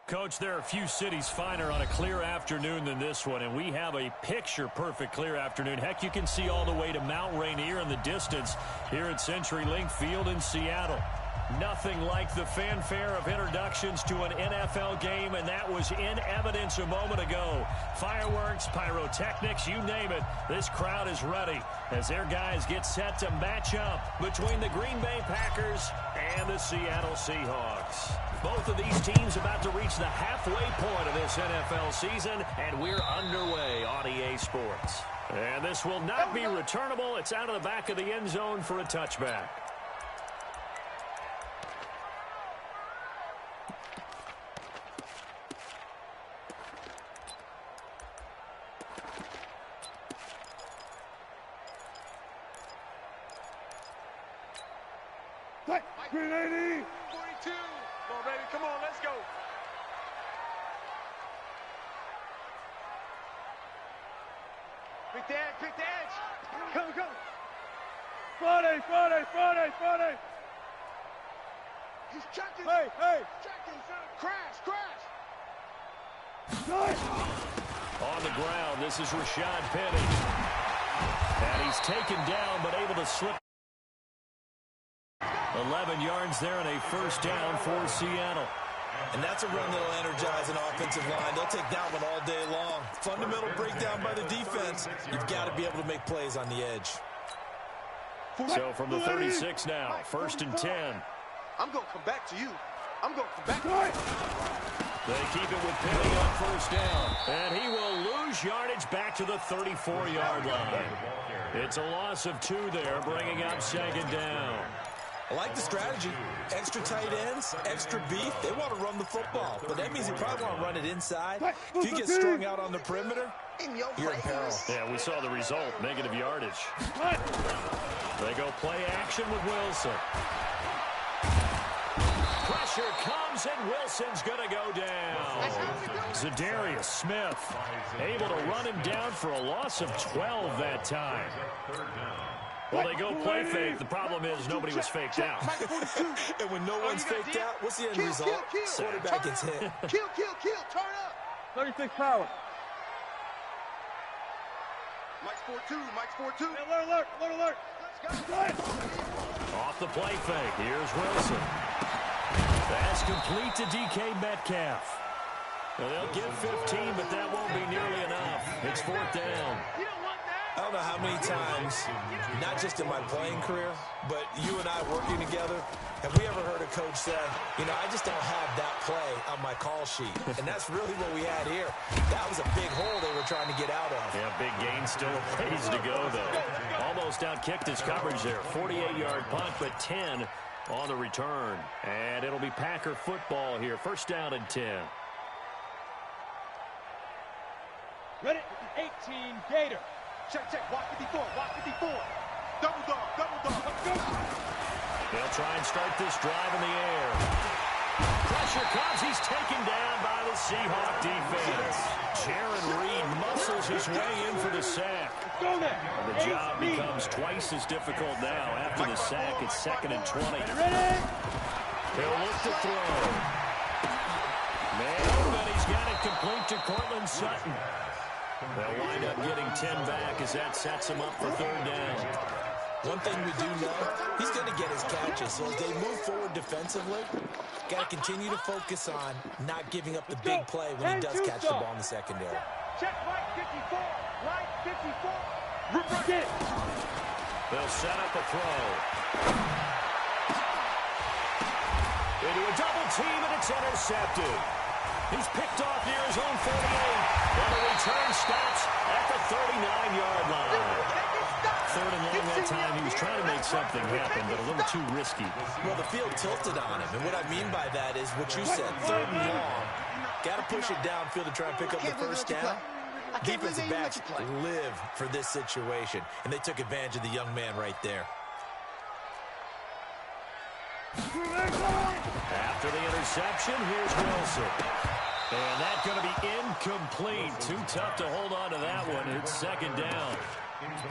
Coach, there are few cities finer on a clear afternoon than this one, and we have a picture-perfect clear afternoon. Heck, you can see all the way to Mount Rainier in the distance here at CenturyLink Field in Seattle. Nothing like the fanfare of introductions to an NFL game, and that was in evidence a moment ago. Fireworks, pyrotechnics, you name it. This crowd is ready as their guys get set to match up between the Green Bay Packers and the Seattle Seahawks. Both of these teams about to reach the halfway point of this NFL season, and we're underway on EA Sports. And this will not be returnable. It's out of the back of the end zone for a touchback. Green 80! 42! Come on, baby, come on, let's go! Pick the edge, pick the edge! Come, come! Friday! He's checking! Hey! Checking, son! Crash! On the ground, this is Rashad Penny. And he's taken down, but able to slip. 11 yards there and a first down for Seattle. And that's a run that'll energize an offensive line. They'll take that one all day long. Fundamental breakdown by the defense. You've got to be able to make plays on the edge. So from the 36 now, first and 10. I'm going to come back to you. I'm going to come back to you. They keep it with Penny on first down. And he will lose yardage back to the 34-yard line. It's a loss of 2 there, bringing up second down. I like the strategy. Extra tight ends, extra beef. They want to run the football, but that means you probably want to run it inside. If you get strung out on the perimeter, you're in peril. Yeah, we saw the result, negative yardage. They go play action with Wilson. Pressure comes, and Wilson's going to go down. Za'Darius Smith able to run him down for a loss of 12 that time. Well, they go play fake. The problem is nobody was faked out. And when no one's faked out, what's the end result? Quarterback gets hit. Kill, turn up. 36 power. Mike's 4-2. Alert. Let's go. Off the play fake. Here's Wilson. Pass complete to DK Metcalf. Well, they'll give 15, but that won't be nearly enough. It's fourth down. I don't know how many times, not just in my playing career, but you and I working together, have we ever heard a coach say, you know, I just don't have that play on my call sheet. And that's really what we had here. That was a big hole they were trying to get out of. Yeah, big gain, still ways to go, though. Almost outkicked his coverage there. 48-yard punt, but 10 on the return. And it'll be Packer football here. First down and 10. Ready? 18, Gator. Check. Walk 54. Double dog. Let's go. They'll try and start this drive in the air. Pressure comes. He's taken down by the Seahawk defense. Jaron Reed muscles his way in for the sack. Go there. The job becomes twice as difficult now. After the sack, it's second and 20. Ready? He'll look to throw. Man, but he's got it complete to Cortland Sutton. They'll wind up getting 10 back as that sets him up for third down. One thing we do know, he's going to get his catches. So as they move forward defensively, got to continue to focus on not giving up the big play when he does catch the ball in the secondary. Check right 54. Right 54. Get it. They'll set up a throw. Into a double team, and it's intercepted. He's picked off near his own 48. And the return stops at the 39-yard line. Third and long that time. He was trying to make something happen, but a little too risky. Well, the field tilted on him. And what I mean by that is what you said, third and long. Got to push it downfield to try and pick up the first down. Defensive backs live for this situation, and they took advantage of the young man right there. After the interception, here's Wilson. And that's going to be incomplete. Too tough to hold on to that one. It's second down.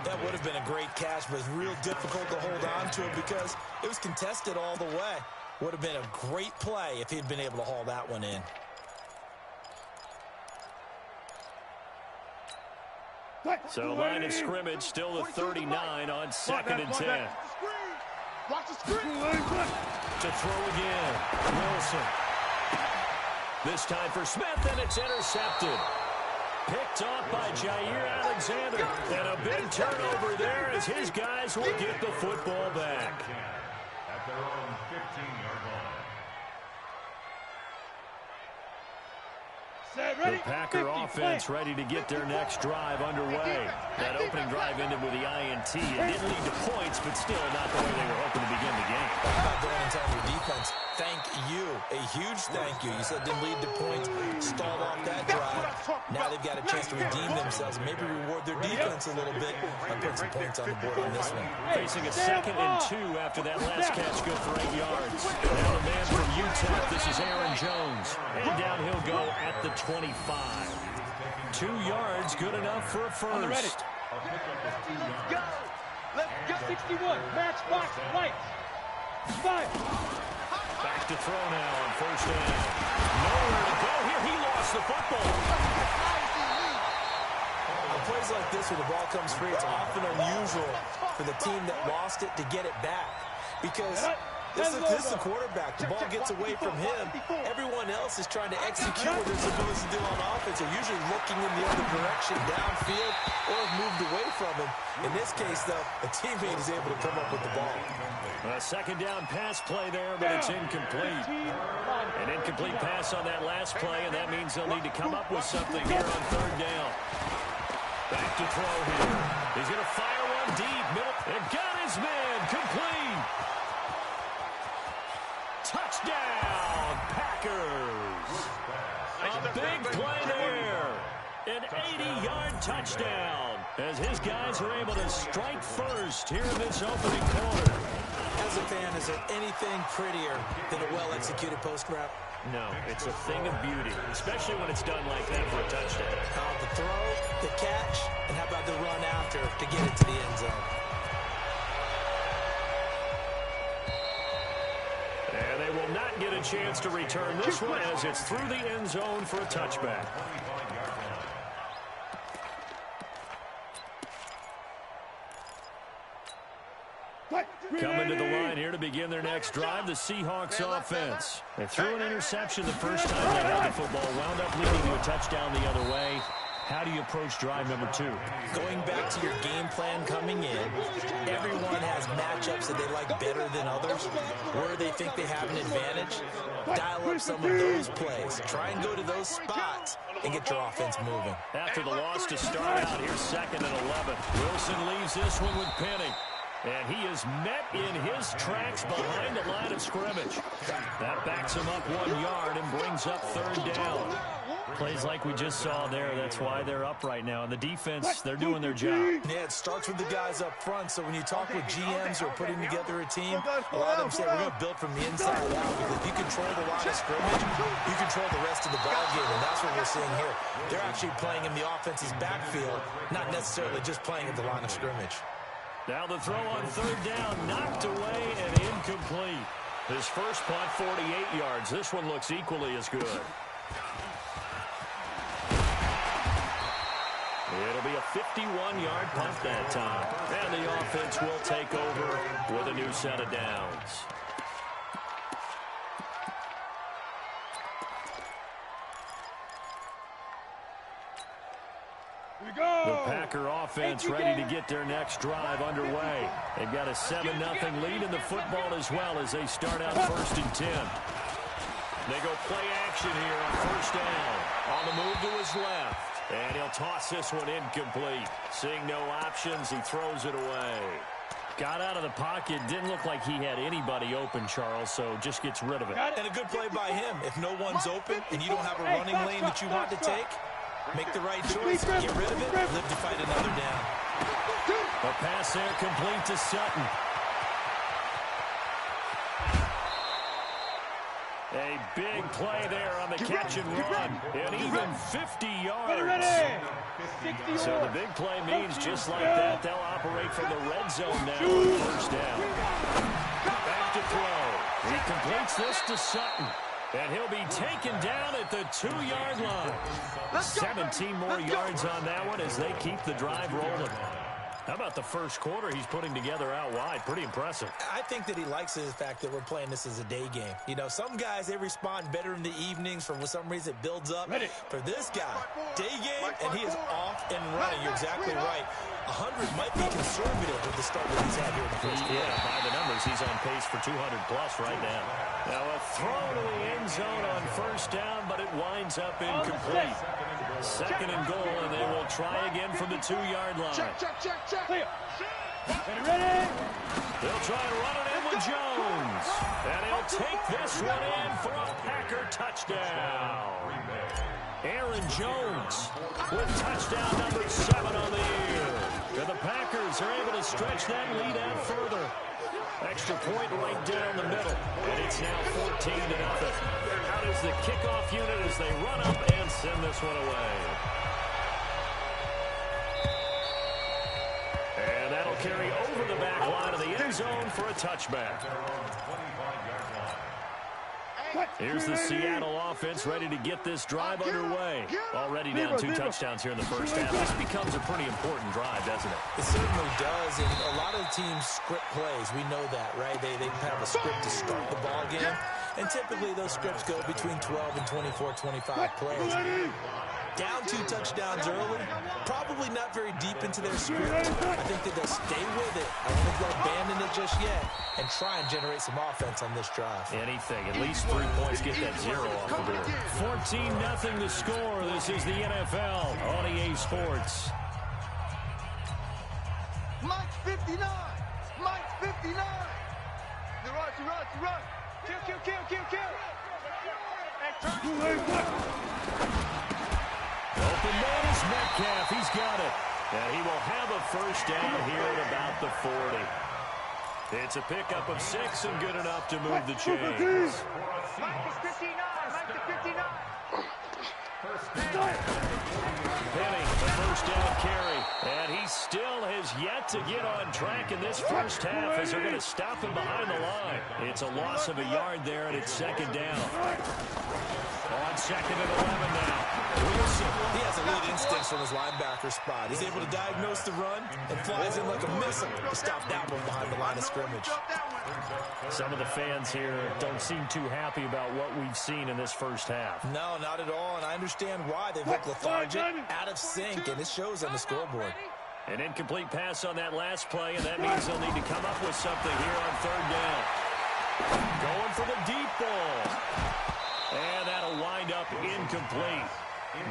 That would have been a great catch, but it's real difficult to hold on to it because it was contested all the way. Would have been a great play if he'd been able to haul that one in. So line of scrimmage still the 39 on 2nd and 10. Watch the screen. To throw again. Wilson. This time for Smith, and it's intercepted. Picked off by Jair Alexander. And a big turnover there as his guys will get the football back. At their own 15-yard line. The Packer offense ready to get their next drive underway. That opening drive ended with the INT. It didn't lead to points, but still not the way they were hoping to begin the game. How about going and telling your defense, thank you, a huge thank you. You said it didn't lead to points, stalled off that drive. Now they've got a chance to redeem themselves, maybe reward their defense a little bit by putting some points on the board on this one. Facing a 2nd and 2 after that last catch good for 8 yards. Now the man from UTEP, this is Aaron Jones. And down he'll go at the 25. 2 yards, good enough for a first. Let's go. Let's go. 61. Matchbox right. 5. Back to throw now on 1st down. Nowhere to go here. He lost the football. On plays like this where the ball comes free, it's often unusual for the team that lost it to get it back. Because this is the quarterback. The ball gets away from him. Everyone else is trying to execute what they're supposed to do on offense. They're usually looking in the other direction, downfield, or have moved away from him. In this case, though, a teammate is able to come up with the ball. A 2nd down pass play there, but it's incomplete. An incomplete pass on that last play, and that means they'll need to come up with something here on 3rd down. Back to throw here. He's going to fire one deep. Middle, and got his man. Complete. Touchdown, Packers. A big play there. An 80-yard touchdown as his guys are able to strike first here in this opening quarter. As a fan, is there anything prettier than a well-executed post route? No, it's a thing of beauty, especially when it's done like that for a touchdown. The throw, the catch, and how about the run after to get it to the end zone? And they will not get a chance to return this one as it's through the end zone for a touchback. Coming to the line here to begin their next drive, the Seahawks offense. They threw an interception the first time they had the football, wound up leading to a touchdown the other way. How do you approach drive number 2? Going back to your game plan coming in, everyone has matchups that they like better than others, where they think they have an advantage. Dial up some of those plays. Try and go to those spots and get your offense moving. After the loss to start out, here's 2nd and 11. Wilson leaves this one with Penny. And he is met in his tracks behind the line of scrimmage. That backs him up 1 yard and brings up 3rd down. Plays like we just saw there, that's why they're up right now. And the defense, they're doing their job. Yeah, it starts with the guys up front. So when you talk with GMs who are putting together a team, a lot of them say, we're going to build from the inside out. Because if you control the line of scrimmage, you control the rest of the ball game. And that's what we're seeing here. They're actually playing in the offense's backfield, not necessarily just playing at the line of scrimmage. Now the throw on 3rd down, knocked away and incomplete. His first punt, 48 yards. This one looks equally as good. It'll be a 51-yard punt that time. And the offense will take over with a new set of downs. The Packer offense ready to get their next drive underway. They've got a 7-0 lead in the football as well as they start out 1st and 10. They go play action here on 1st down. On the move to his left. And he'll toss this one incomplete. Seeing no options, he throws it away. Got out of the pocket. Didn't look like he had anybody open, Charles, so just gets rid of it. And a good play by him. If no one's open and you don't have a running lane that you want to take, make the right choice, get rid of it, live to fight another down. A pass there complete to Sutton. A big play there on the catch and run. And even 50 yards. So the big play means just like that, they'll operate from the red zone now on 1st down. Back to throw. He completes this to Sutton. And he'll be taken down at the 2-yard line. 17 more yards on that one as they keep the drive rolling. How about the first quarter he's putting together out wide? Pretty impressive. I think that he likes the fact that we're playing this as a day game. You know, some guys, they respond better in the evenings. For some reason, it builds up. For this guy, day game, and he is off and running. You're exactly right. 100 might be conservative with the start that he's had here in the first quarter. Yeah, by the numbers, he's on pace for 200-plus right now. Now a throw to the end zone on first down, but it winds up incomplete. Second and goal, and they will try again from the 2-yard line. Check. Ready? They'll try and run it in with Jones. And he'll take this one in for a Packer touchdown. Aaron Jones with touchdown number 7 on the year. And the Packers are able to stretch that lead out further. Extra point right down the middle. And it's now 14-0. Out is the kickoff unit as they run up and send this one away. And that'll carry over the back line of the end zone for a touchback. Here's the Seattle offense ready to get this drive underway. Already down 2 touchdowns here in the first half. This becomes a pretty important drive, doesn't it? It certainly does, and a lot of the teams script plays. We know that, right? They have a script to start the ball game, and typically those scripts go between 12 and 24, 25 plays. Down 2 touchdowns early, probably not very deep into their script. I think that they'll stay with it. I don't think they'll abandon it just yet and try and generate some offense on this drive. Anything, at least 3 points, get that 0 off the board. 14-0 the score. This is the NFL on EA Sports. Mike 59. Mike 59. To run. Kill. Open man is Metcalf. He's got it. And he will have a first down here at about the 40. It's a pickup of 6 and good enough to move the chains. Mike is 59. Mike is 59. Penny, the first down carry. And he still has yet to get on track in this first half as they're going to stop him behind the line. It's a loss of a yard there, and it's second down. On second and 11 now. Wilson, he has elite instincts from his linebacker spot. He's able to diagnose the run and flies in like a missile to stop that one behind the line of scrimmage. Some of the fans here don't seem too happy about what we've seen in this first half. No, not at all, and I understand why. They look lethargic, out of sync, and it shows on the scoreboard. An incomplete pass on that last play, and that means they'll need to come up with something here on third down. Going for the deep ball. And that'll wind up incomplete.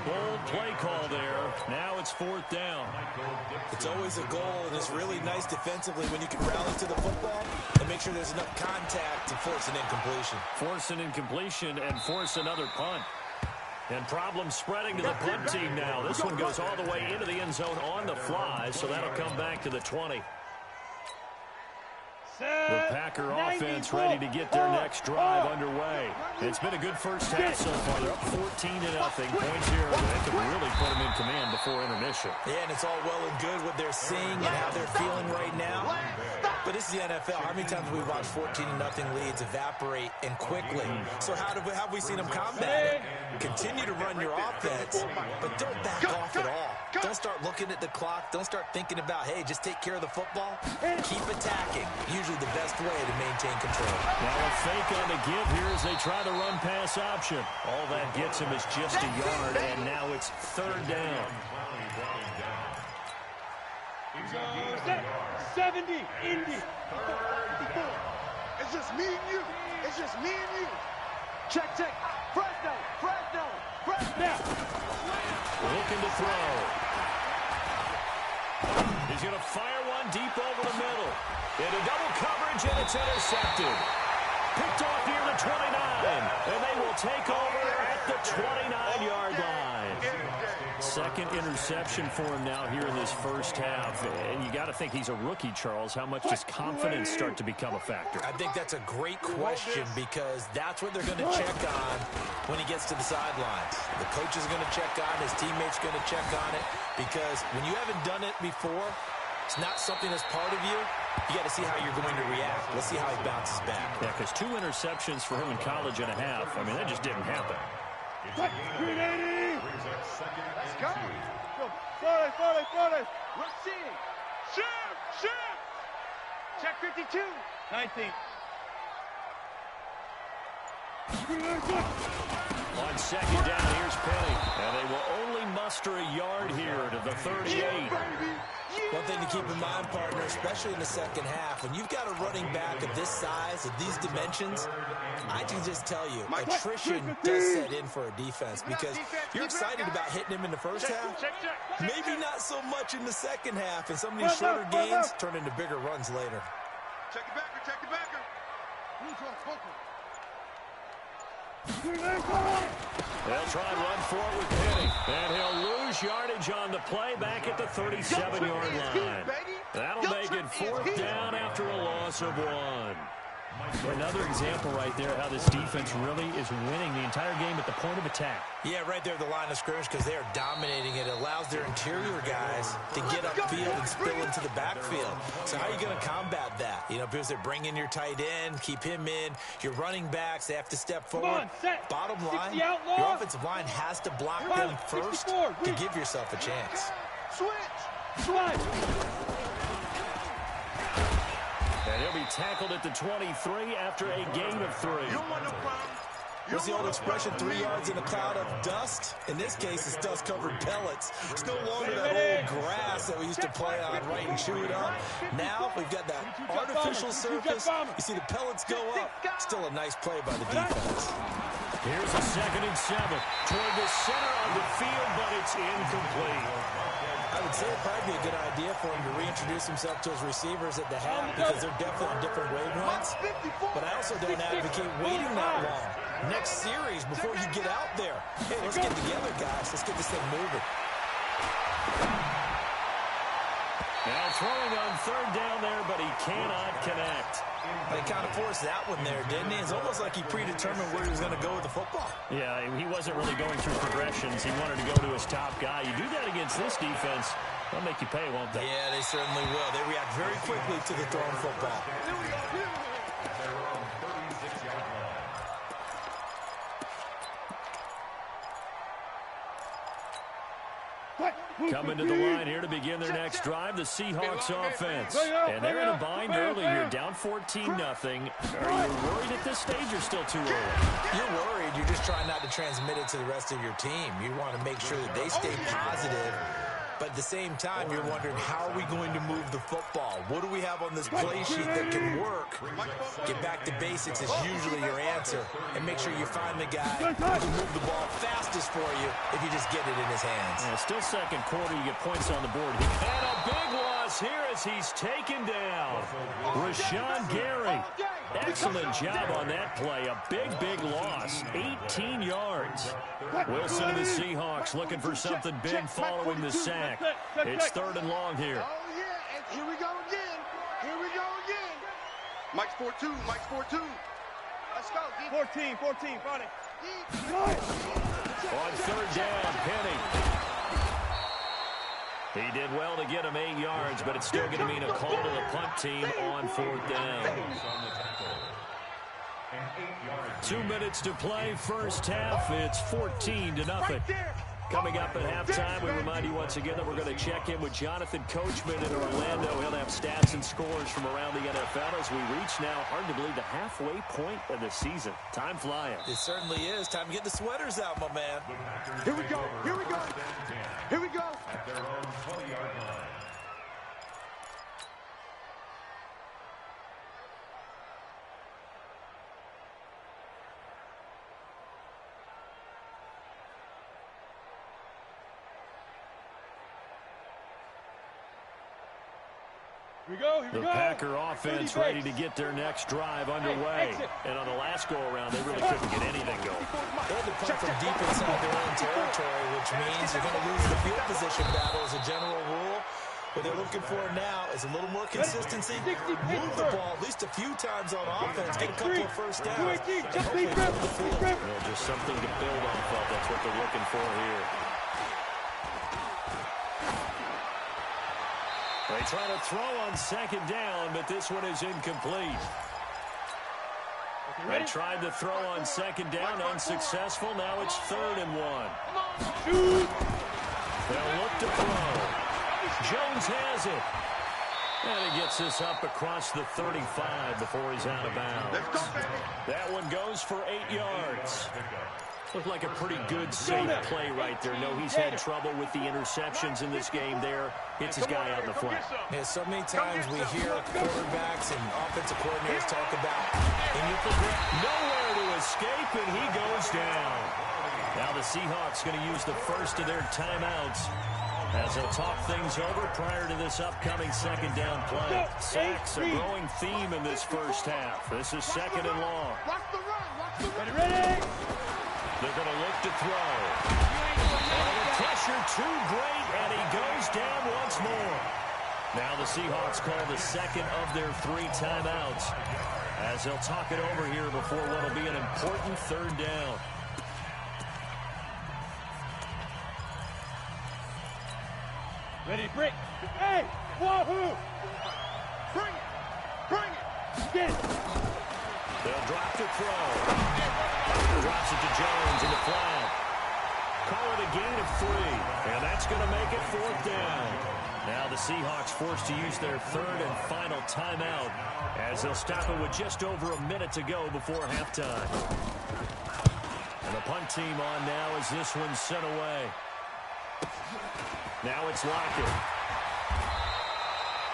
Bold play call there. Now it's fourth down. It's always a goal, and it's really nice defensively when you can rally to the football and make sure there's enough contact to force an incompletion. Force an incompletion and force another punt. And problems spreading to the punt team now. This one goes all the way into the end zone on the fly, so that'll come back to the 20. The Packer offense ready to get their next drive underway. It's been a good first half so far. They're up 14-0. Points here. They could really put them in command before intermission. Yeah, and it's all well and good what they're seeing and how they're feeling right now. But this is the NFL. How many times have we watched 14-0 leads evaporate and quickly? So how have we seen them combat it? Continue to run your offense, but don't back off at all. Don't start looking at the clock. Don't start thinking about, hey, just take care of the football. Keep attacking. Usually the best way to maintain control. Now a fake on the give here as they try the run-pass option. All that gets him is just a yard, and now it's third down. 70, Indy. It's just me and you. It's just me and you. Check. Fresno. Looking to throw. He's going to fire one deep over the middle. Into double coverage, and it's intercepted. Picked off near the 29, and they will take over at the 29-yard line. Second interception for him now here in this first half. And you got to think he's a rookie, Charles. How much does confidence start to become a factor? I think that's a great question because that's what they're going to check on when he gets to the sidelines. The coach is going to check on it. His teammates are going to check on it because when you haven't done it before, it's not something that's part of you. You got to see how you're going to react. Let's see how he bounces back. Yeah, because 2 interceptions for him in college and a half. I mean, that just didn't happen. Let's go. 40. Receiving. Shoot. Check 52. 19. On second down, here's Penny. And they will only muster a yard here to the 38. One thing to keep in mind, partner, especially in the second half, when you've got a running back of this size, of these dimensions, I can just tell you, attrition does set in for a defense because you're excited about hitting him in the first half. Maybe not so much in the second half, and some of these shorter gains turn into bigger runs later. Check the backer. They'll try and run for it with Penny. And he'll lose yardage on the play back at the 37-yard line. That'll make it 4th down after a loss of 1. Another example right there how this defense really is winning the entire game at the point of attack. Yeah, right there at the line of scrimmage because they are dominating it. It allows their interior guys to get upfield and spill into the backfield. So how are you going to combat that? You know, because they're bringing your tight end, keep him in. Your running backs, they have to step forward. Bottom line, your offensive line has to block them first to give yourself a chance. Switch. And he'll be tackled at the 23 after a gain of 3. You don't want no problems. What's the old expression, 3 yards in a cloud of dust? In this case, it's dust-covered pellets. It's no longer that old grass that we used to play on, right, and chew it up. Now we've got that artificial surface. You see the pellets go up. Still a nice play by the defense. Here's a 2nd and 7 toward the center of the field, but it's incomplete. I would say it'd probably be a good idea for him to reintroduce himself to his receivers at the half because they're definitely on different wavelengths. But I also don't advocate waiting that long. Next series before you get out there. Hey, let's get together, guys. Let's get this thing moving. Now throwing on 3rd down there, but he cannot connect. They kind of forced that one there, didn't he? It's almost like he predetermined where he was going to go with the football. Yeah, he wasn't really going through progressions. He wanted to go to his top guy. You do that against this defense, they'll make you pay, won't they? Yeah, they certainly will. They react very quickly to the thrown football. Coming to the line here to begin their next drive, the Seahawks offense. And they're in a bind early here, down 14-0. Are you worried at this stage or still too early? You're worried. You're just trying not to transmit it to the rest of your team. You want to make sure that they stay positive. But at the same time, you're wondering, how are we going to move the football? What do we have on this play sheet that can work? Get back to basics is usually your answer. And make sure you find the guy who can move the ball fastest for you if you just get it in his hands. Yeah, still 2nd quarter, you get points on the board. And a big loss here as he's taken down. Rashawn Gary. Excellent job on that play. A big loss. 18 yards. Wilson and the Seahawks looking for something big following the sack. It's 3rd and long here. Oh, yeah, and here we go again. Mike's 4-2. Let's go, D. 14, 40. On 3rd down, Penny. He did well to get him 8 yards, but it's still going to mean a call to the punt team on 4th down. 2 minutes to play, first half. It's 14-0. Coming up at halftime, we remind you once again that we're going to check in with Jonathan Coachman in Orlando. He'll have stats and scores from around the NFL as we reach now, hard to believe, the halfway point of the season. Time flying. It certainly is. Time to get the sweaters out, my man. Here we go. At their own 20-yard line. The Packer offense ready to get their next drive underway. And on the last go-around, they really couldn't get anything going. They had to punt from deep inside their own territory, which means you're going to lose the field position battle as a general rule. What they're looking for now is a little more consistency. Move the ball at least a few times on offense. Get a couple of first downs. And hopefully move the field. Well, just something to build off of. That's what they're looking for here. They try to throw on second down, but this one is incomplete. They tried to throw on second down, unsuccessful. Now it's 3rd and 1. They'll look to throw. Jones has it. And he gets this up across the 35 before he's out of bounds. That one goes for 8 yards. Looked like a pretty good, safe play right there. No, he's had trouble with the interceptions in this game there. Hits his guy out in the flat. Yeah, so many times we hear quarterbacks and offensive coordinators talk about nowhere to escape, and he goes down. Now the Seahawks going to use the first of their timeouts as they'll talk things over prior to this upcoming second down play. Sacks a growing theme in this first half. This is 2nd and long. Watch the run. Watch the run. Ready? They're going to look to throw. Oh, the pressure too great, and he goes down once more. Now the Seahawks call the second of their 3 timeouts as they'll talk it over here before what will be an important 3rd down. Ready, break. Hey, wahoo! Bring it. Bring it. Get it. They'll drop to throw. Drops it to Jones in the flat. Call it a gain of 3, and that's going to make it 4th down. Now the Seahawks forced to use their 3rd and final timeout as they'll stop it with just over a minute to go before halftime. And the punt team on now as this one's sent away. Now it's Lockett.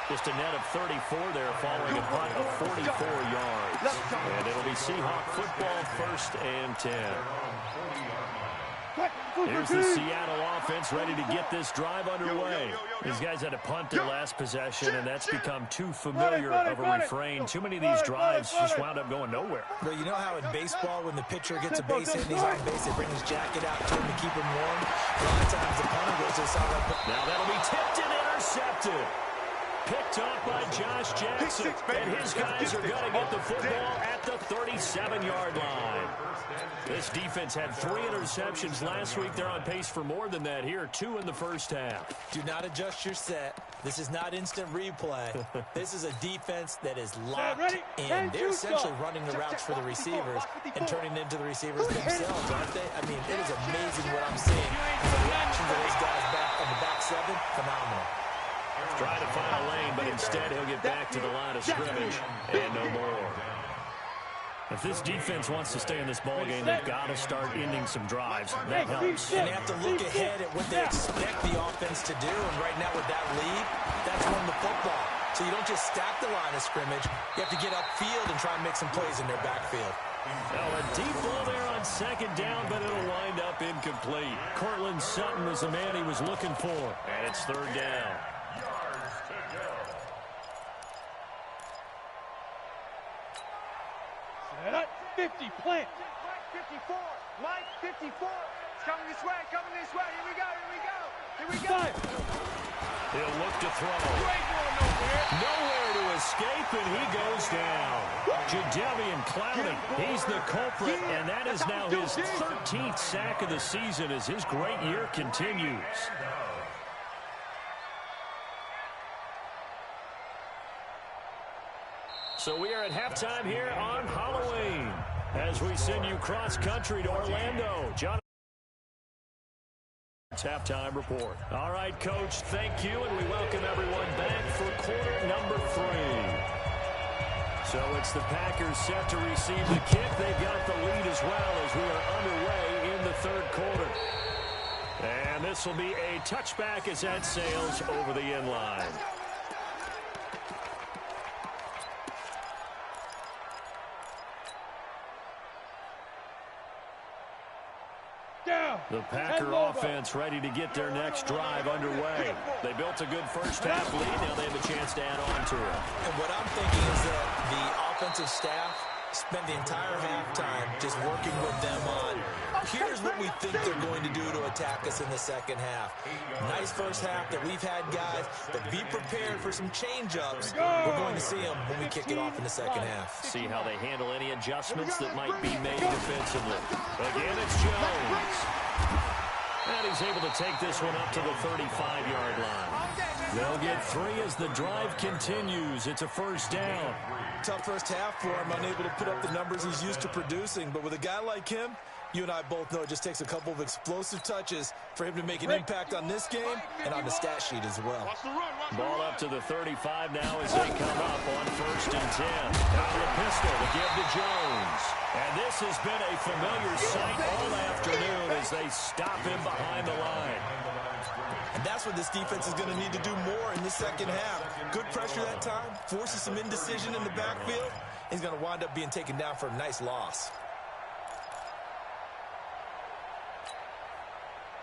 Just a net of 34 there following a punt of 44 yards. And it'll be Seahawk football 1st and 10. Here's the Seattle offense ready to get this drive underway. These guys had to punt their last possession, and that's become too familiar of a refrain. Too many of these drives just wound up going nowhere. Well, you know how in baseball, when the pitcher gets a base hit and he's on base, they bring his jacket out to him to keep him warm? A lot of times the punter goes to the sideline. Now that'll be tipped and intercepted. Picked up by Josh Jackson, and his guys are going to get the football at the 37-yard line. This defense had 3 interceptions last week. They're on pace for more than that here, 2 in the first half. Do not adjust your set. This is not instant replay. This is a defense that is locked in. They're essentially running the routes for the receivers and turning it into the receivers themselves, aren't they? I mean, it is amazing what I'm seeing. The reactions of those guys back on the back 7, phenomenal. Trying to find a lane, but instead he'll get back to the line of scrimmage and no more. If this defense wants to stay in this ballgame, they've got to start ending some drives. That helps. And they have to look ahead at what they expect the offense to do. And right now with that lead, that's run the football. So you don't just stack the line of scrimmage. You have to get upfield and try and make some plays in their backfield. Now a deep ball there on second down, but it'll wind up incomplete. Cortland Sutton was the man he was looking for. And it's 3rd down. 50, plant. Mike 54. Mike 54. It's coming this way, coming this way. Here we go, here we go. Here we go. He'll look to throw. Nowhere to escape, and he goes down. Jadeveon Clowney, he's the culprit, and that is now his 13th sack of the season as his great year continues. So we are at halftime here on Halloween as we send you cross-country to Orlando. John, halftime report. All right, Coach, thank you, and we welcome everyone back for quarter number 3. So it's the Packers set to receive the kick. They've got the lead as well as we are underway in the 3rd quarter. And this will be a touchback as that sails over the end line. The Packer offense ready to get their next drive underway. They built a good first half lead. Now they have a chance to add on to it. And what I'm thinking is that the offensive staff spent the entire halftime just working with them on, here's what we think they're going to do to attack us in the second half. Nice first half that we've had, guys, but be prepared for some change-ups. We're going to see them when we kick it off in the second half. See how they handle any adjustments that might be made defensively. Again, it's Jones. And he's able to take this one up to the 35-yard line. They'll get 3 as the drive continues. It's a first down. Tough first half for him, unable to put up the numbers he's used to producing. But with a guy like him, you and I both know it just takes a couple of explosive touches for him to make an impact on this game and on the stat sheet as well. Ball up to the 35 now as they come up on 1st and 10. Out of the pistol to give to Jones. And this has been a familiar sight all afternoon as they stop him behind the line. And that's what this defense is going to need to do more in the second half. Good pressure that time, forces some indecision in the backfield. He's going to wind up being taken down for a nice loss.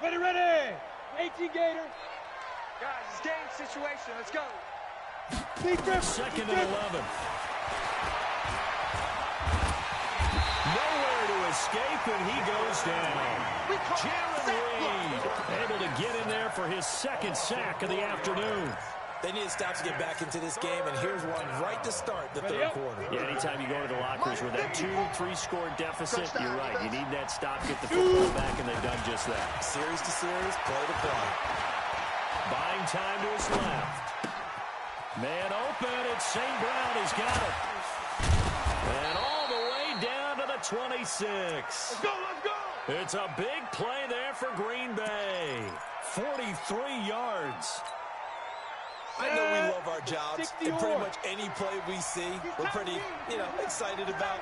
Ready, ready! 18 Gator. Guys, it's game situation. Let's go. 2nd and 11. Nowhere to escape, and he goes down. Jaron Reed able to get in there for his 2nd sack of the afternoon. They need to stop to get back into this game, and here's one right to start the 3rd quarter. Yeah, anytime you go to the lockers with that 2-3 score deficit, you're right. You need that stop, get the football back, and they've done just that. Series to series, play to play. Buying time to his left. Man open, it's St. Brown. He's got it. And all the way down to the 26. Let's go, let's go! It's a big play there for Green Bay. 43 yards. I know we love our jobs, and pretty much any play we see, we're pretty, excited about.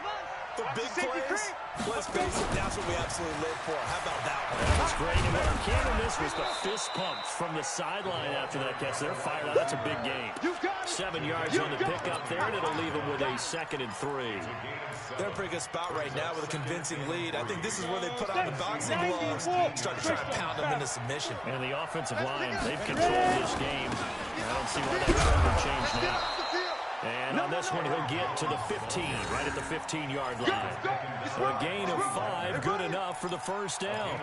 The big plays, let's face it, that's what we absolutely live for. How about that one? That was great. And what I'm canning this was the fist pumps from the sideline after that catch. They're fired out. That's a big game. 7 yards on the pickup there, and it'll leave them with a 2nd and 3. They're in a pretty good spot right now with a convincing lead. I think this is where they put on the boxing gloves, start to try and pound them into submission. And the offensive line, they've controlled this game. I don't see why that trend would change now. And on this one, he'll get to the 15, right at the 15-yard line. A gain of 5, good enough for the first down.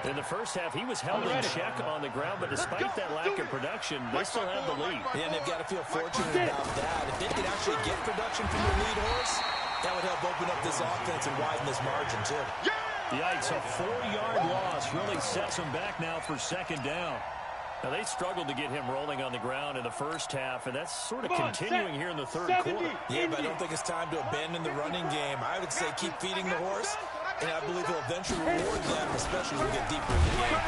In the first half, he was held in check on the ground, but despite that lack of production, they still have the lead. Yeah, and they've got to feel fortunate about that. If they could actually get production from their lead horse, that would help open up this offense and widen this margin, too. Yikes, a 4-yard loss really sets them back now for 2nd down. Now, they struggled to get him rolling on the ground in the first half, and that's sort of continuing here in the 3rd quarter. Yeah, but I don't think it's time to abandon the running game. I would say keep feeding the horse, and I believe he'll eventually reward them, especially when we get deeper in the game.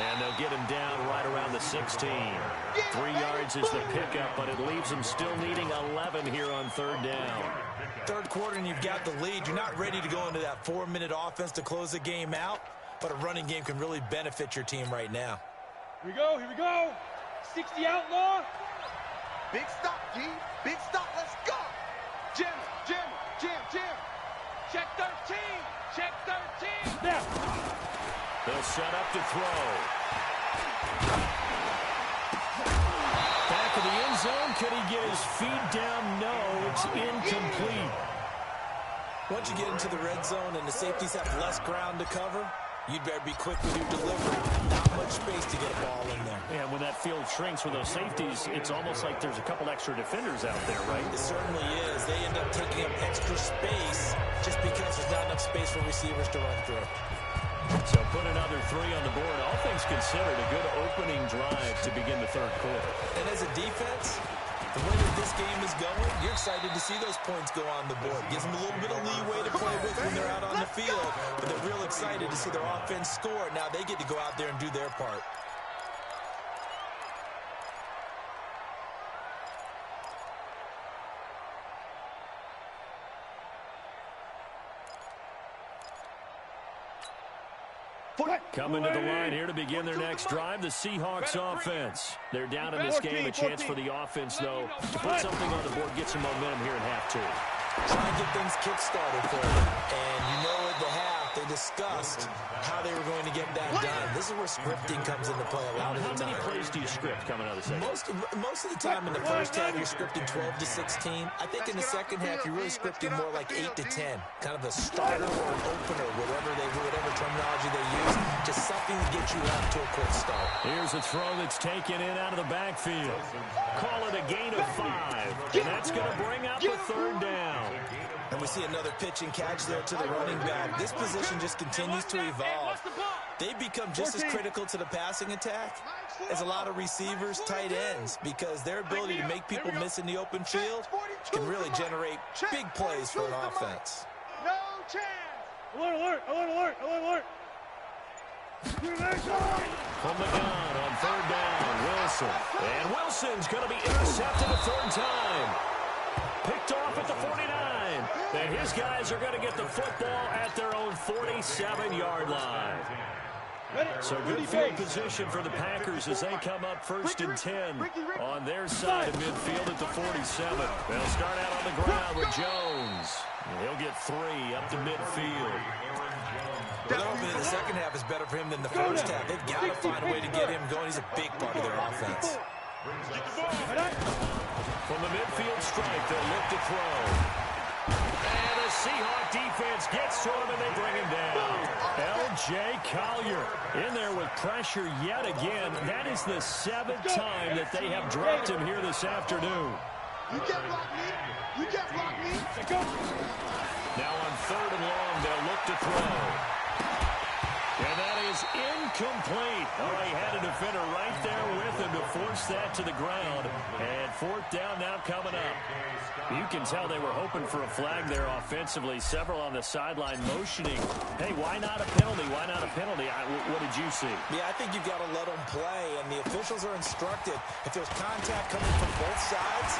And they'll get him down right around the 16. 3 yards is the pickup, but it leaves them still needing 11 here on 3rd down. 3rd quarter, and you've got the lead. You're not ready to go into that 4-minute offense to close the game out, but a running game can really benefit your team right now. Here we go. 60 outlaw. Big stop, G. Big stop. Let's go. Jim. Check 13. Check 13. Now. They'll set up to throw. Back of the end zone. Could he get his feet down? No, it's incomplete. Once you get into the red zone and the safeties have less ground to cover, you'd better be quick with your delivery. Not much space to get a ball in there. And when that field shrinks with those safeties, it's almost like there's a couple extra defenders out there, right? It certainly is. They end up taking up extra space just because there's not enough space for receivers to run through. So put another 3 on the board. All things considered, a good opening drive to begin the 3rd quarter. And as a defense, the way that this game is going, you're excited to see those points go on the board. Gives them a little bit of leeway to play with when they're out on the field. But they're real excited to see their offense score. Now they get to go out there and do their part. Coming to the line here to begin their next drive, the Seahawks offense. They're down in this game. A chance for the offense, though, to put something on the board, get some momentum here in half 2. Try and get things kick-started for them. And you know at the half, they discussed how they were going to get that done. This is where scripting comes into play a lot of the time. How many plays do you script coming out of the second? Most of the time in the first half, you're scripting 12 to 16. I think in the second half, you're really scripting more like 8 to 10. Kind of a starter or an opener, whatever terminology they use. Just something to get you off to a quick start. Here's a throw that's taken in out of the backfield. Call it a gain of 5. And that's going to bring up a 3rd down. And we see another pitch and catch there to the running back. This position just continues to evolve. They've become just as critical to the passing attack as a lot of receivers, tight ends, because their ability to make people miss in the open field can really generate big plays for an offense. No chance. Alert, alert, alert, alert, alert, alert. From the gun on third down, Wilson. And Wilson's going to be intercepted a third time. Picked off at the 49. And his guys are going to get the football at their own 47-yard line. So good field position for the Packers as they come up first and 10 on their side of midfield at the 47. They'll start out on the ground with Jones. He'll get 3 up to midfield. Well, hopefully the second half is better for him than the first half. They've got to find a way to get him going. He's a big part of their offense. From the midfield stripe, they'll look to throw. And the Seahawk defense gets to him, and they bring him down. L.J. Collier in there with pressure yet again. That is the 7th time that they have dropped him here this afternoon. You can't block me. You can't block me. Now on third and long, they'll look to throw. And that is incomplete. Oh, he had a defender right there with him to force that to the ground. And fourth down now coming up. You can tell they were hoping for a flag there offensively. Several on the sideline motioning. Hey, why not a penalty? Why not a penalty? What did you see? Yeah, I think you've got to let them play, and the officials are instructed. If there's contact coming from both sides,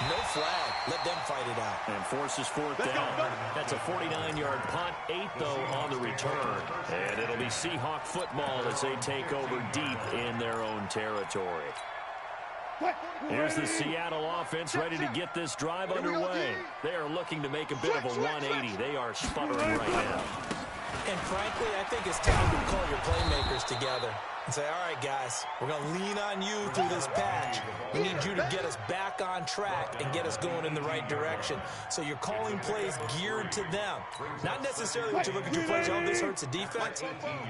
no flag. Let them fight it out. And forces fourth down. That's a 49-yard punt, 8, though, on the return. And it'll be Seahawk football as they take over deep in their own territory. Here's the Seattle offense ready to get this drive underway. They are looking to make a bit of a 180. They are sputtering right now. And frankly, I think it's time to call your playmakers together and say, all right, guys, we're going to lean on you through this patch. We need you to get us back on track and get us going in the right direction. So you're calling plays geared to them. Not necessarily what you look at your plays, oh, this hurts the defense.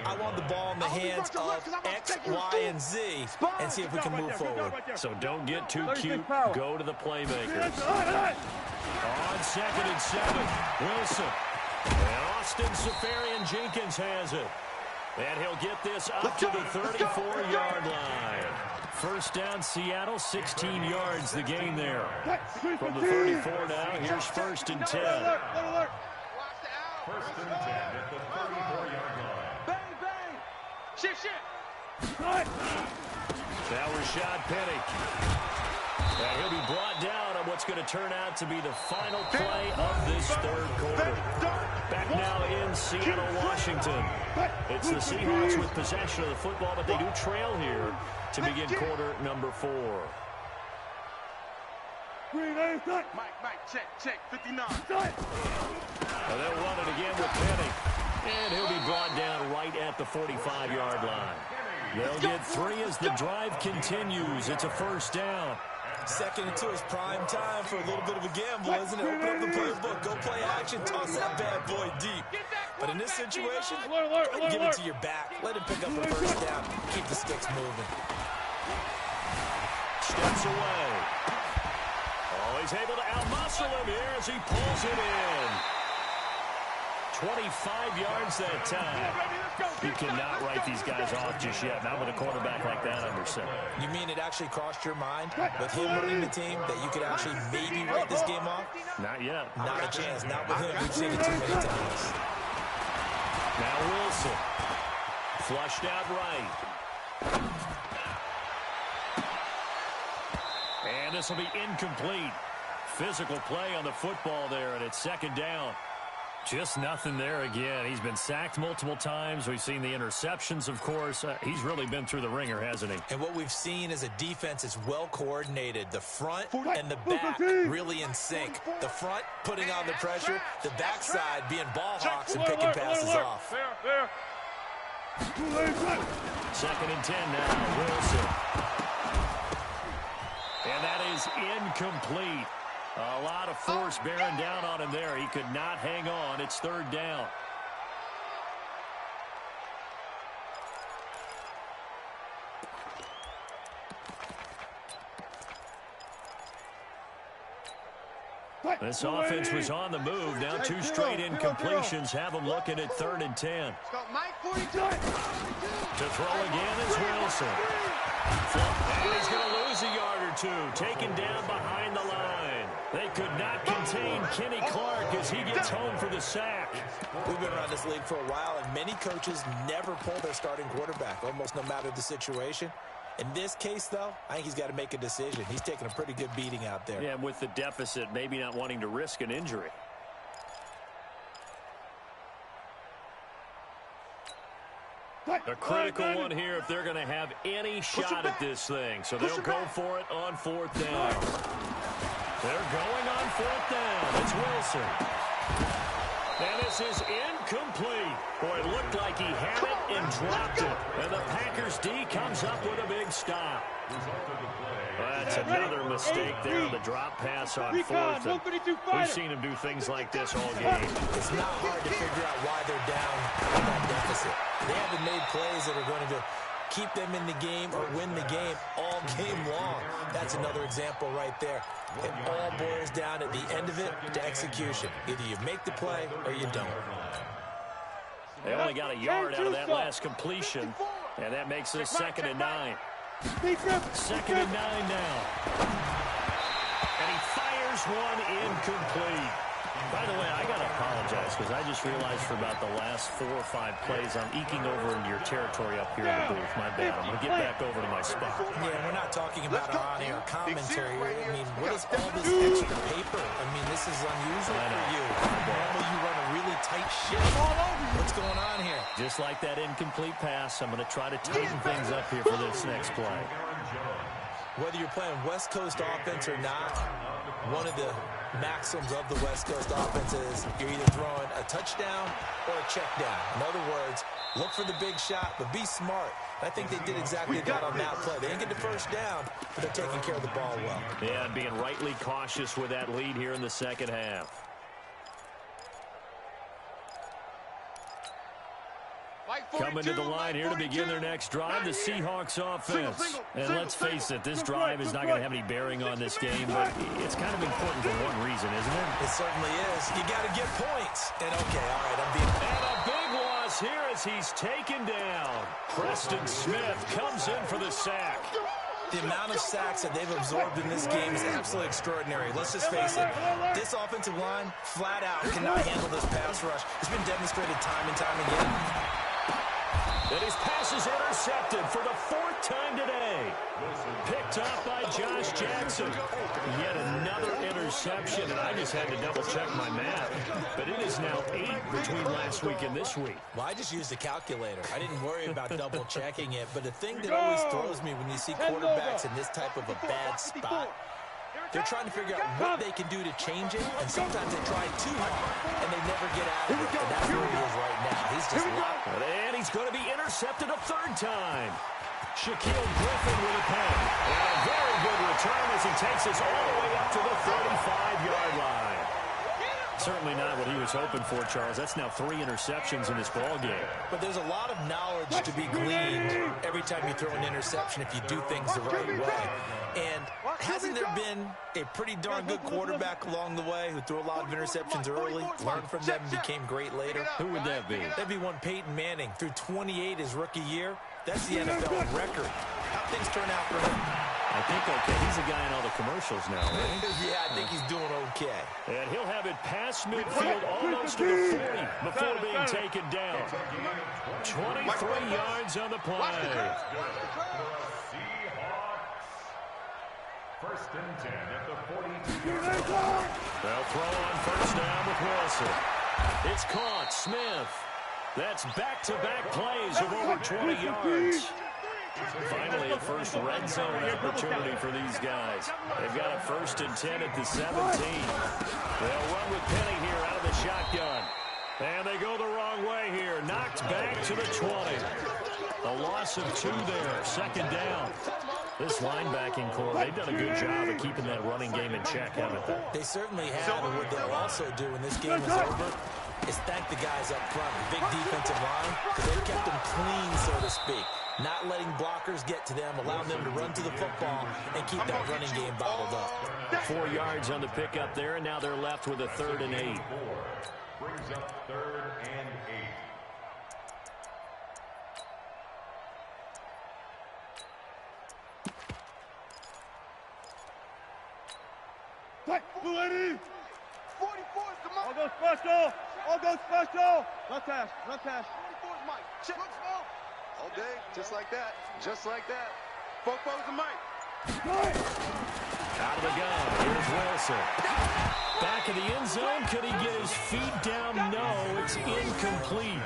I want the ball in the hands of X, Y, and Z and see if we can move forward. So don't get too cute. Go to the playmakers. On second and 7, Wilson. And Austin Seferian-Jenkins has it. And he'll get this up to the 34-yard line. First down, Seattle, 16 yards the gain there. From the 34 now, here's first and 10. First and 10 at the 34-yard line. Bang, bang. Shit. Now Rashad Penny. And he'll be brought down on what's going to turn out to be the final play of this third quarter. Back now in Seattle, Washington. It's the Seahawks with possession of the football, but they do trail here to begin quarter number 4. Mike, check, 59. And they'll run it again with Penny. And he'll be brought down right at the 45-yard line. They'll get 3 as the drive continues. It's a first down. Second and 2 is prime time for a little bit of a gamble, isn't it? Open up the playbook, go play action, toss that bad boy deep. But in this situation, give it to your back. Let him pick up the first down. Keep the sticks moving. Steps away. Oh, he's able to outmuscle him here as he pulls it in. 25 yards that time. You cannot write these guys off just yet. Not with a quarterback like that under center. You mean it actually crossed your mind with him running the team that you could actually maybe write this game off? Not yet. Not a chance. Not with him. We've seen it too many times. Now Wilson. Flushed out right. And this will be incomplete. Physical play on the football there, and it's second down. Just nothing there again. He's been sacked multiple times. We've seen the interceptions, of course. He's really been through the ringer, hasn't he? And what we've seen is a defense is well coordinated. The front and the back really in sync. The front putting on the pressure. The backside being ball hawks and picking passes off. Second and 10 now. Wilson. And that is incomplete. A lot of force bearing down on him there. He could not hang on. It's third down. This offense was on the move. Now two straight incompletions have them looking at 3rd and 10. Mike 42. To throw again is Wilson. And he's going to lose a yard or two. Taken down behind the line. They could not contain Kenny Clark as he gets home for the sack. We've been around this league for a while, and many coaches never pull their starting quarterback, almost no matter the situation. In this case, though, I think he's got to make a decision. He's taking a pretty good beating out there. Yeah, with the deficit, maybe not wanting to risk an injury. A critical one here if they're going to have any shot at this thing. So they'll go for it on 4th down. They're going on 4th down. It's Wilson. And this is incomplete. Boy, it looked like he had it and dropped it. And the Packers D comes up with a big stop. That's another mistake there on the drop pass on 4th. We've seen him do things like this all game. It's not hard to figure out why they're down in that deficit. They haven't made plays that are going to keep them in the game or win the game all game long. That's another example right there. It all boils down at the end of it to execution. Either you make the play or you don't. They only got a yard out of that last completion, and that makes it 2nd and 9. 2nd and 9 now. And he fires one incomplete. By the way, I got to apologize because I just realized for about the last 4 or 5 plays I'm eking over into your territory up here in the booth. My bad. I'm going to get back over to my spot. Yeah, we're not talking about our on-air commentary. I mean, what is all this extra paper? I mean, this is unusual for you. Normally you run a really tight ship. What's going on here? Just like that incomplete pass, I'm going to try to tighten things up here for this next play. Whether you're playing West Coast offense or not, one of the maxims of the West Coast offense is you're either throwing a touchdown or a check down. In other words, look for the big shot, but be smart. I think they did exactly that on that play. They didn't get the first down, but they're taking care of the ball well. Yeah, and being rightly cautious with that lead here in the second half. Coming to the line here to begin their next drive, the Seahawks offense. And let's face it, this drive is not going to have any bearing on this game, but it's kind of important for one reason, isn't it? It certainly is. You got to get points. And okay, all right, I'm being... And a big loss here as he's taken down. Preston Smith comes in for the sack. The amount of sacks that they've absorbed in this game is absolutely extraordinary. Let's just face it. This offensive line, flat out, cannot handle this pass rush. It's been demonstrated time and time again. And his pass is intercepted for the 4th time today. Picked up by Josh Jackson. Yet another interception, and I just had to double-check my math. But it is now 8 between last week and this week. Well, I just used a calculator. I didn't worry about double-checking it. But the thing that always throws me when you see quarterbacks in this type of a bad spot, they're trying to figure out what they can do to change it, and sometimes they try too hard, and they never get out of it. And that's where he is right now. He's just locked. And he's going to be intercepted a 3rd time. Shaquille Griffin with a pen. And a very good return as he takes us all the way up to the 35-yard line. Certainly not what he was hoping for, Charles. That's now 3 interceptions in this ballgame. But there's a lot of knowledge to be gleaned every time you throw an interception if you do things the right way. And hasn't there been a pretty darn good quarterback along the way who threw a lot of interceptions early, learned from them, and became great later? Who would that be? That'd be one Peyton Manning. Threw 28 his rookie year. That's the NFL record. How'd things turn out for him? I think okay. He's a guy in all the commercials now, right? Yeah, I think he's doing okay. And he'll have it past midfield almost to the 40 before being taken down. 23 yards on the play. 1st and 10 at the 42-yard line. They'll throw on 1st down with Wilson. It's caught. Smith. That's back-to-back plays of over 20 yards. Finally, a first red zone opportunity for these guys. They've got a 1st and 10 at the 17. They'll run with Penny here out of the shotgun. And they go the wrong way here. Knocked back to the 20. A loss of 2 there. 2nd down. This linebacking core, they've done a good job of keeping that running game in check, haven't they? They certainly have. And what they'll also do when this game is over is thank the guys up front, the big defensive line, because they've kept them clean, so to speak. not letting blockers get to them, allowing them to run to the football and keep that running game bottled up. 4 yards on the pickup there, and now they're left with a 3rd and 8. Brings up 3rd and 8. Ready? 44 is the mark. I'll go special. I'll go special. Left hash. Left hash. 44 is Mike. Check. Look small. All day. Just like that. Just like that. 44 is the Mike. Out of the gun. Here's Wilson. Back of the end zone. Could he get his feet down? No, it's incomplete.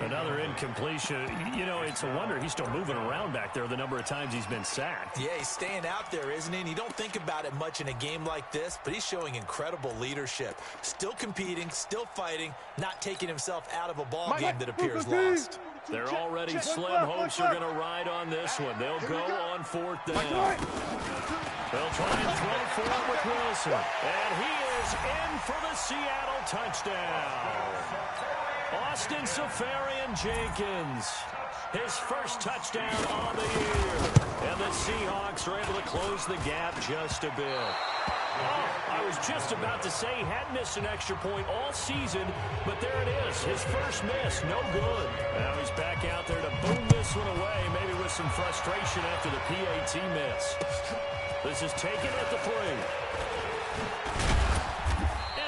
Another incompletion. You know, it's a wonder he's still moving around back there the number of times he's been sacked. Yeah, he's staying out there, isn't he? And you don't think about it much in a game like this, but he's showing incredible leadership. Still competing, still fighting, not taking himself out of a ball game that appears lost. They're already slim. Hopes are going to ride on this one. They'll go on 4th down. They'll try and throw for it with Wilson. And he is in for the Seattle touchdown. Austin Seferian-Jenkins, his first touchdown on the year. And the Seahawks are able to close the gap just a bit. Oh, I was just about to say he hadn't missed an extra point all season, but there it is, his first miss, no good. Now he's back out there to boom this one away, maybe with some frustration after the PAT miss. This is taken at the 3.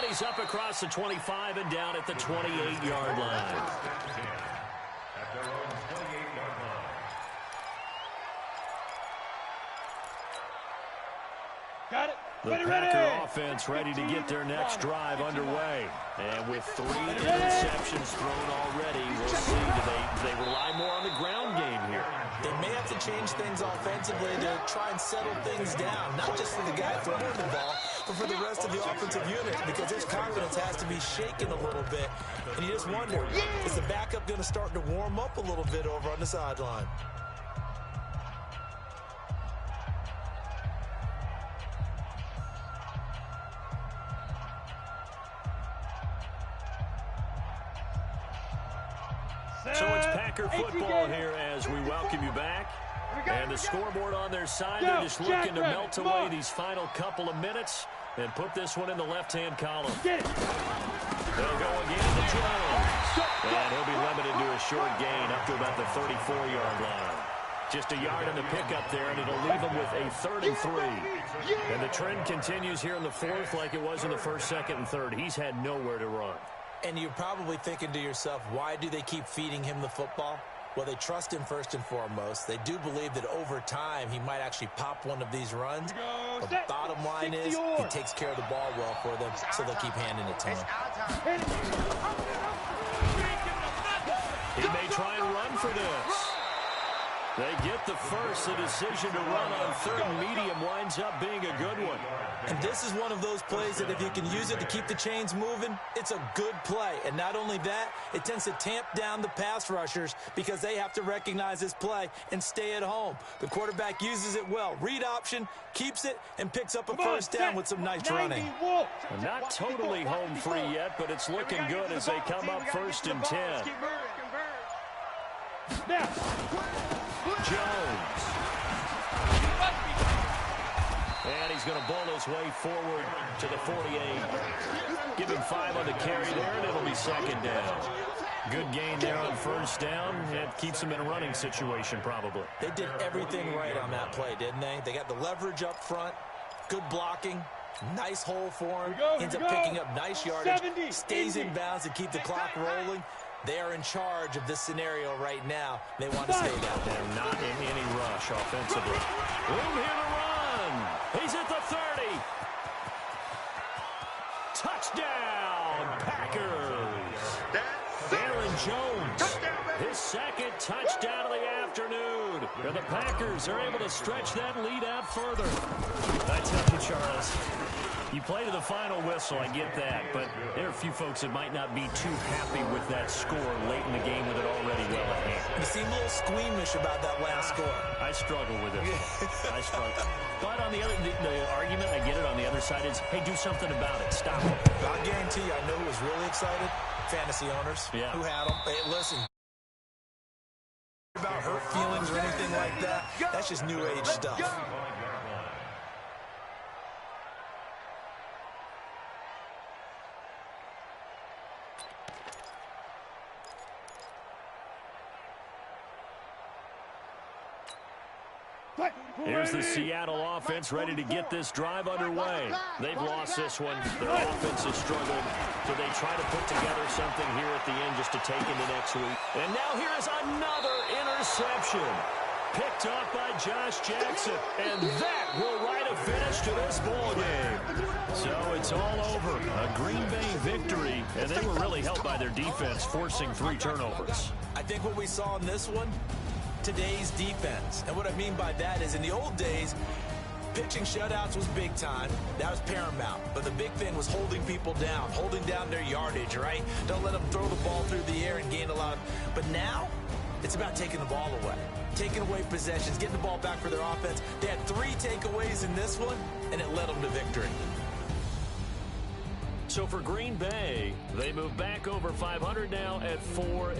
He's up across the 25 and down at the 28-yard line. At their own 28-yard line. Got it. The Packer offense ready to get their next drive underway. And with 3 interceptions thrown already, we'll see, do they rely more on the ground game here? They may have to change things offensively to try and settle things down, not just for the guy throwing the ball, but for the rest of the offensive unit, because his confidence has to be shaken a little bit. And you just wonder, is the backup going to start to warm up a little bit over on the sideline? So it's Packer football here as we welcome you back. And the scoreboard on their side, they're just looking to melt away these final couple of minutes and put this one in the left-hand column. They'll go again to Jones. And he'll be limited to a short gain up to about the 34-yard line. Just a yard in the pickup there, and it'll leave him with a 3rd and 3. And the trend continues here in the 4th like it was in the 1st, 2nd, and 3rd. He's had nowhere to run. And you're probably thinking to yourself, why do they keep feeding him the football? Well, they trust him first and foremost. They do believe that over time he might actually pop one of these runs. But the bottom line is he takes care of the ball well for them, so they'll keep handing it to him. He may try and run for this. They get the first. The decision to run on 3rd and medium winds up being a good one. And this is one of those plays that if you can use it to keep the chains moving, it's a good play. And not only that, it tends to tamp down the pass rushers because they have to recognize this play and stay at home. The quarterback uses it well. Read option, keeps it, and picks up a first down with some nice running. Not totally home free yet, but it's looking good as they come up 1st and 10. Jones. And he's going to bowl his way forward to the 48. Give him 5 on the carry there, and it'll be 2nd down. Good gain there on 1st down. It keeps him in a running situation, probably. They did everything right on that play, didn't they? They got the leverage up front, good blocking, nice hole for him. Ends up picking up nice yardage, stays in bounds to keep the clock rolling. They are in charge of this scenario right now. They want to stay down there. They're not in any rush offensively. Room here to run. He's at the 30. Touchdown, Packers. Aaron Jones, his 2nd touchdown of the afternoon. And the Packers are able to stretch that lead out further. I tell you, Charles, you play to the final whistle, I get that, but there are a few folks that might not be too happy with that score late in the game with it already well at hand. You seem a little squeamish about that last score. I struggle with it. I struggle. But on the other, the argument, I get it, on the other side is, hey, do something about it. Stop it. I guarantee you, I know who was really excited. Fantasy owners who had them. Hey, listen. About hurt feelings or anything like that. That's just new age stuff. Here's the Seattle offense ready to get this drive underway. They've lost this one. Their offense is struggling, so they try to put together something here at the end just to take into next week. And now here is another interception. Picked up by Josh Jackson, and that will write a finish to this ball game. So it's all over. A Green Bay victory, and they were really helped by their defense, forcing 3 turnovers. I think what we saw in this one, today's defense. And what I mean by that is in the old days, pitching shutouts was big time. That was paramount. But the big thing was holding people down, holding down their yardage, right? Don't let them throw the ball through the air and gain a lot of... But now, it's about taking the ball away. Taking away possessions, getting the ball back for their offense. They had 3 takeaways in this one, and it led them to victory. So for Green Bay, they move back over 500 now at 4.